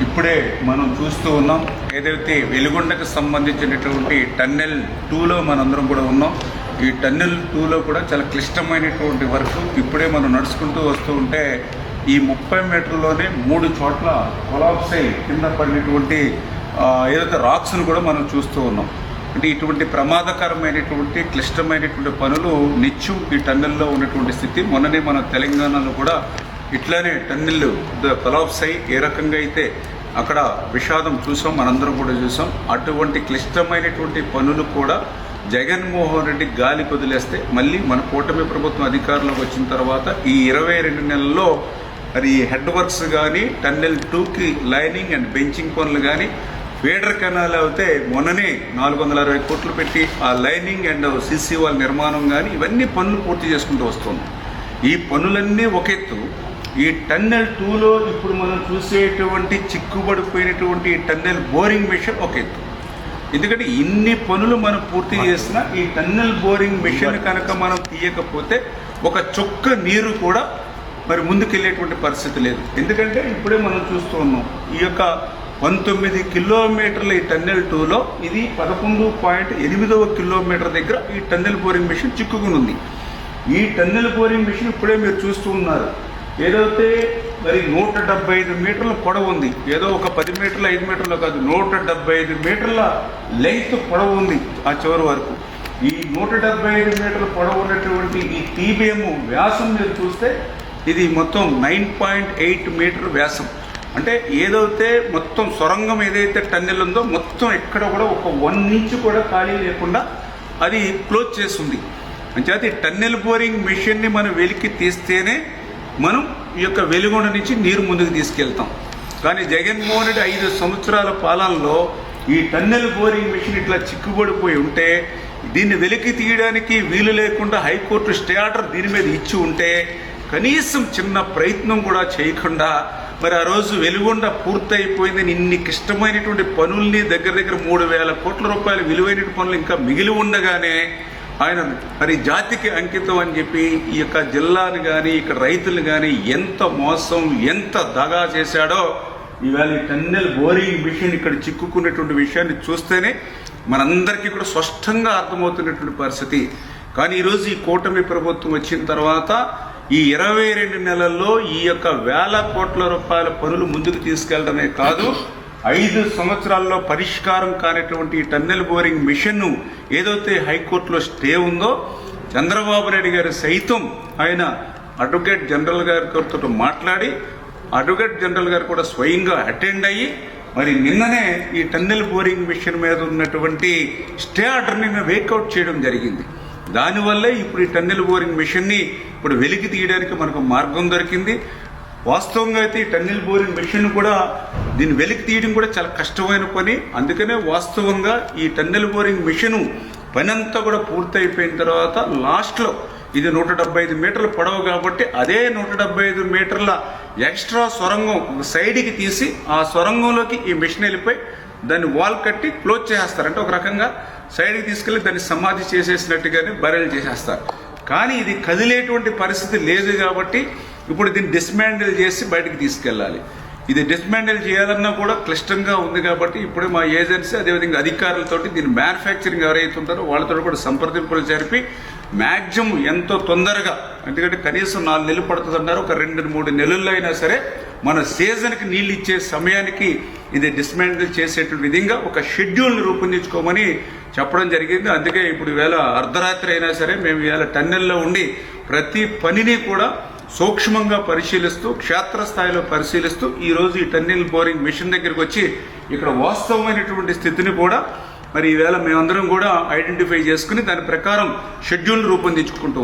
ఇప్పుడే మనం చూస్తూ ఉన్నాం. ఏదైతే వెలుగొండకు సంబంధించినటువంటి టన్నెల్ 2లో మనందరం కూడా ఉన్నాం. ఈ టన్నెల్ 2లో కూడా చాలా క్లిష్టమైనటువంటి వర్క్. ఇప్పుడే మనం నడుచుకుంటూ వస్తూ ఉంటే ఈ 30 మీటర్లోనే 3 చోట్ల కొలాప్స్ అయి కింద పడినటువంటి ఏదైతే రాక్స్ను కూడా మనం చూస్తూ ఉన్నాం. అంటే ఇటువంటి ప్రమాదకరమైనటువంటి క్లిష్టమైనటువంటి పనులు నిత్యం ఈ టన్నెల్లో ఉన్నటువంటి స్థితి. మొన్ననే మన తెలంగాణలో కూడా ఇట్లానే టన్నెల్ కొలాప్స్ అయి ఏ రకంగా అయితే అక్కడ విషాదం చూసాం, మనందరం కూడా చూసాం. అటువంటి క్లిష్టమైనటువంటి పనులు కూడా జగన్మోహన్ రెడ్డి గాలి వదిలేస్తే మళ్ళీ మన కూటమి ప్రభుత్వం అధికారంలోకి వచ్చిన తర్వాత ఈ 22 నెలల్లో మరి హెడ్ వర్క్స్ కానీ టన్నెల్ 2కి లైనింగ్ అండ్ బెంచింగ్ పనులు కానీ ఫీడర్ కెనాల్ అయితే మొన్ననే 460 కోట్లు పెట్టి ఆ లైనింగ్ అండ్ సిసి వాల్ నిర్మాణం కానీ ఇవన్నీ పనులు పూర్తి చేసుకుంటూ వస్తున్నాం. ఈ పనులన్నీ ఒక ఎత్తు. ఈ టన్నెల్ 2లో ఇప్పుడు మనం చూసేటువంటి చిక్కుబడిపోయినటువంటి టన్నెల్ బోరింగ్ మిషన్ ఒక ఎత్తు. ఎందుకంటే ఇన్ని పనులు మనం పూర్తి చేసినా ఈ టన్నెల్ బోరింగ్ మిషన్ కనుక మనం తీయకపోతే ఒక చుక్క నీరు కూడా మరి ముందుకెళ్ళేటువంటి పరిస్థితి లేదు. ఎందుకంటే ఇప్పుడే మనం చూస్తూ ఉన్నాం ఈ యొక్క 19 కిలోమీటర్ల ఈ టన్నెల్ 2లో ఇది 11.8వ కిలోమీటర్ దగ్గర ఈ టన్నెల్ బోరింగ్ మిషన్ చిక్కుకుని ఉంది. ఈ టన్నెల్ బోరింగ్ మిషన్ ఇప్పుడే మీరు చూస్తూ ఉన్నారు. ఏదైతే మరి 175 మీటర్ల పొడవు ఉంది, ఏదో ఒక 10 మీటర్ల 5 మీటర్లు కాదు, 175 మీటర్ల లెంగ్త్ పొడవు ఉంది ఆ చివరి వరకు. ఈ 175 మీటర్ల పొడవు ఉన్నటువంటి ఈ టీబీఎం వ్యాసం మీరు చూస్తే ఇది మొత్తం 9.8 మీటర్ వ్యాసం. అంటే ఏదైతే మొత్తం సొరంగం ఏదైతే టన్నెల్ ఉందో మొత్తం ఎక్కడ కూడా ఒక 1 ఇంచ్ కూడా ఖాళీ లేకుండా అది క్లోజ్ చేస్తుంది. అంచేత ఈ టన్నెల్ బోరింగ్ మిషన్ని మనం వెలికి తీస్తేనే మనం ఈ యొక్క వెలుగొండ నుంచి నీరు ముందుకు తీసుకెళ్తాం. కానీ జగన్మోహన్ రెడ్డి 5 సంవత్సరాల పాలనలో ఈ టన్నెల్ బోరింగ్ మిషన్ ఇట్లా చిక్కుబడిపోయి ఉంటే దీన్ని వెలికి తీయడానికి వీలు లేకుండా హైకోర్టు స్టే ఆర్డర్ దీని మీద ఇచ్చి ఉంటే కనీసం చిన్న ప్రయత్నం కూడా చేయకుండా మరి ఆ రోజు వెలుగొండ పూర్తయిపోయిందని ఇన్ని క్లిష్టమైనటువంటి పనుల్ని దగ్గర 3,000 కోట్ల రూపాయలు విలువైన పనులు ఇంకా మిగిలి ఉండగానే ఆయన మరి జాతికి అంకితం అని చెప్పి ఈ యొక్క జిల్లాని కానీ ఇక్కడ రైతులు కానీ ఎంత మోసం ఎంత దగా చేశాడో ఇవాళ ఈ టన్నెల్ బోరింగ్ మిషన్ ఇక్కడ చిక్కుకున్నటువంటి విషయాన్ని చూస్తేనే మనందరికీ కూడా స్పష్టంగా అర్థమవుతున్నటువంటి పరిస్థితి. కానీ ఈరోజు ఈ కూటమి ప్రభుత్వం వచ్చిన తర్వాత ఈ 22 నెలల్లో ఈ యొక్క 1,000 కోట్ల రూపాయల పనులు ముందుకు తీసుకెళ్లడమే కాదు, 5 సంవత్సరాల్లో పరిష్కారం కానిటువంటి టన్నెల్ బోరింగ్ మిషన్ను ఏదైతే హైకోర్టులో స్టే ఉందో చంద్రబాబు నాయుడు గారు సైతం ఆయన అడ్వకేట్ జనరల్ గారితో మాట్లాడి అడ్వకేట్ జనరల్ గారు కూడా స్వయంగా అటెండ్ అయ్యి మరి నిన్ననే ఈ టన్నెల్ బోరింగ్ మిషన్ మీద ఉన్నటువంటి స్టే ఆర్డర్ని వేకౌట్ చేయడం జరిగింది. దానివల్లే ఇప్పుడు ఈ టన్నెల్ బోరింగ్ మిషన్ని ఇప్పుడు వెలికి తీయడానికి మనకు మార్గం దొరికింది. వాస్తవంగా అయితే ఈ టన్నెల్ బోరింగ్ మిషన్ కూడా దీన్ని వెలికి తీయడం కూడా చాలా కష్టమైన పని. అందుకనే వాస్తవంగా ఈ టన్నెల్ బోరింగ్ మిషన్ పని అంతా కూడా పూర్తయిపోయిన తర్వాత లాస్ట్లో ఇది 175 మీటర్ల పొడవు కాబట్టి అదే 175 మీటర్ల ఎక్స్ట్రా సొరంగం ఒక సైడ్కి తీసి ఆ సొరంగంలోకి ఈ మిషన్ వెళ్ళిపోయి దాన్ని వాల్ కట్టి క్లోజ్ చేసేస్తారు. అంటే ఒక రకంగా సైడ్కి తీసుకెళ్లి దాన్ని సమాధి చేసేసినట్టుగానే బరెల్ చేసేస్తారు. కానీ ఇది కదిలేటువంటి పరిస్థితి లేదు కాబట్టి ఇప్పుడు దీన్ని డిస్మాండిల్ చేసి బయటకు తీసుకెళ్ళాలి. ఇది డిస్మాండిల్ చేయాలన్నా కూడా క్లిష్టంగా ఉంది కాబట్టి ఇప్పుడే మా ఏజెన్సీ అదేవిధంగా అధికారులతోటి దీన్ని మ్యానుఫ్యాక్చరింగ్ ఎవరైతే ఉంటారో వాళ్ళతో కూడా సంప్రదింపులు జరిపి మ్యాక్సిమం ఎంతో తొందరగా, ఎందుకంటే కనీసం 4 నెలలు పడుతుంది అన్నారు, ఒక 2-3 నెలల్లో అయినా సరే మన సీజన్కి నీళ్ళు ఇచ్చే సమయానికి ఇది డిస్మాండిల్ చేసేటువంటి విధంగా ఒక షెడ్యూల్ని రూపొందించుకోమని చెప్పడం జరిగింది. అందుకే ఇప్పుడు ఈవేళ అర్ధరాత్రి అయినా సరే మేము ఈవేళ టన్నెల్లో ఉండి ప్రతి పనిని కూడా సూక్ష్మంగా పరిశీలిస్తూ క్షేత్రస్థాయిలో పరిశీలిస్తూ ఈరోజు ఈ టన్నెల్ బోరింగ్ మిషన్ దగ్గరికి వచ్చి ఇక్కడ వాస్తవమైనటువంటి స్థితిని కూడా మరి ఈవేళ మేమందరం కూడా ఐడెంటిఫై చేసుకుని దాని ప్రకారం షెడ్యూల్ రూపొందించుకుంటూ